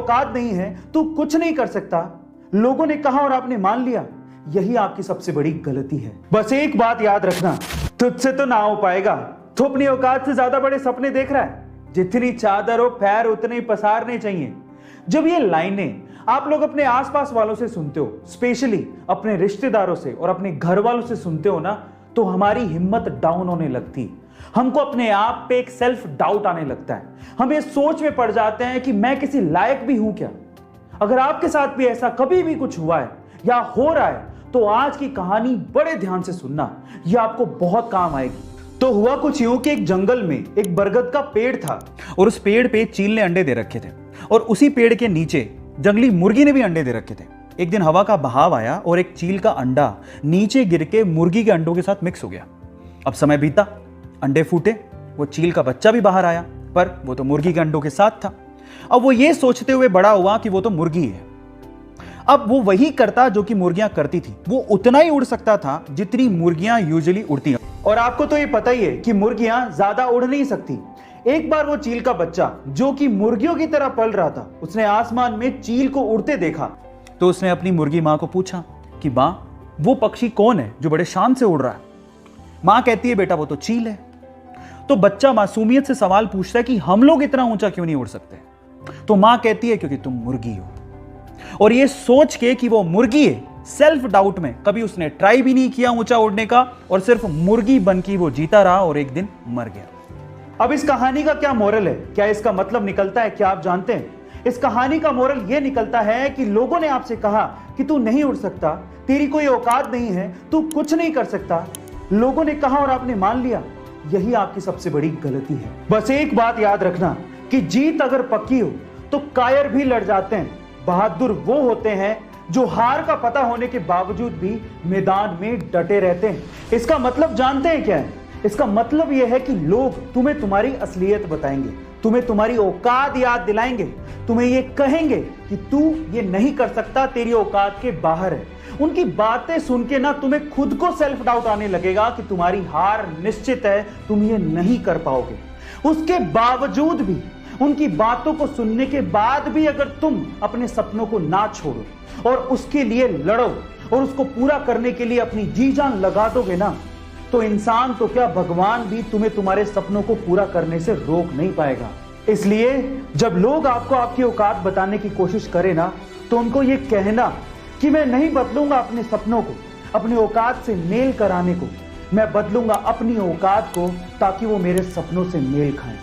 औकात नहीं है, तू कुछ नहीं कर सकता, लोगों ने कहा और आपने मान लिया, यही आपकी सबसे बड़ी गलती है। बस एक बात याद रखना, तुझसे तो ना हो पाएगा। तू अपनी औकात से ज्यादा बड़े सपने देख रहा है। जितनी चादर हो पैर उतने ही पसारने चाहिए। जब ये लाइनें आप लोग अपने आसपास वालों से सुनते हो, स्पेशली अपने रिश्तेदारों से और अपने घर वालों से सुनते हो ना, तो हमारी हिम्मत डाउन होने लगती। हमको अपने आप पे एक सेल्फ डाउट आने लगता है। हम ये सोच में पड़ जाते हैं कि मैं किसी लायक भी हूं क्या। अगर आपके साथ भी ऐसा कभी भी कुछ हुआ है या हो रहा है, तो आज की कहानी बड़े ध्यान से सुनना, यह आपको बहुत काम आएगी। तो हुआ कुछ यूं कि एक जंगल में एक बरगद का पेड़ था और उस पेड़ पे चील ने अंडे दे रखे थे और उसी पेड़ के नीचे जंगली मुर्गी ने भी अंडे दे रखे थे। एक दिन हवा का बहाव आया और एक चील का अंडा नीचे गिर के मुर्गी के अंडों के साथ मिक्स हो गया। अब समय बीता, अंडे फूटे, वो चील का बच्चा भी बाहर आया, पर वो तो मुर्गी के अंडों के साथ था। अब वो ये सोचते हुए बड़ा हुआ कि वो तो मुर्गी है। अब वो वही करता जो कि मुर्गियां करती थी। वो उतना ही उड़ सकता था जितनी मुर्गियां यूजुअली उड़ती हैं। और आपको तो ये पता ही है कि मुर्गियां ज्यादा उड़ नहीं सकती। एक बार वो चील का बच्चा जो कि मुर्गियों की तरह पल रहा था, उसने आसमान में चील को उड़ते देखा। तो उसने अपनी मुर्गी मां को पूछा कि मां, वो पक्षी कौन है जो बड़े शान से उड़ रहा है। मां कहती है, बेटा वो तो चील है। तो बच्चा मासूमियत से सवाल पूछता है कि हम लोग इतना ऊंचा क्यों नहीं उड़ सकते। तो मां कहती है, क्योंकि तुम मुर्गी हो। और ये सोच के कि वो मुर्गी है, सेल्फ डाउट में कभी उसने ट्राई भी नहीं किया ऊंचा उड़ने का और सिर्फ मुर्गी बन के वो जीता रहा और एक दिन मर गया। अब इस कहानी का क्या मोरल है, क्या इसका मतलब निकलता है, क्या आप जानते हैं? इस कहानी का मोरल यह निकलता है कि लोगों ने आपसे कहा कि तू नहीं उड़ सकता, तेरी कोई औकात नहीं है, तू कुछ नहीं कर सकता, लोगों ने कहा और आपने मान लिया, यही आपकी सबसे बड़ी गलती है। बस एक बात याद रखना कि जीत अगर पक्की हो तो कायर भी लड़ जाते हैं। बहादुर वो होते हैं जो हार का पता होने के बावजूद भी मैदान में डटे रहते हैं। इसका मतलब जानते हैं क्या है? इसका मतलब यह है कि लोग तुम्हें तुम्हारी असलियत बताएंगे, तुम्हें तुम्हारी औकात याद दिलाएंगे, तुम्हें यह कहेंगे कि तू ये नहीं कर सकता, तेरी औकात के बाहर है। उनकी बातें सुन के ना तुम्हें खुद को सेल्फ डाउट आने लगेगा कि तुम्हारी हार निश्चित है, तुम ये नहीं कर पाओगे। उसके बावजूद भी, उनकी बातों को सुनने के बाद भी अगर तुम अपने सपनों को ना छोड़ो और उसके लिए लड़ो और उसको पूरा करने के लिए अपनी जी जान लगा दोगे ना, तो इंसान तो क्या, भगवान भी तुम्हें तुम्हारे सपनों को पूरा करने से रोक नहीं पाएगा। इसलिए जब लोग आपको आपकी औकात बताने की कोशिश करें ना, तो उनको ये कहना कि मैं नहीं बदलूंगा अपने सपनों को, अपनी औकात से मेल कराने को, मैं बदलूंगा अपनी औकात को ताकि वो मेरे सपनों से मेल खाएं।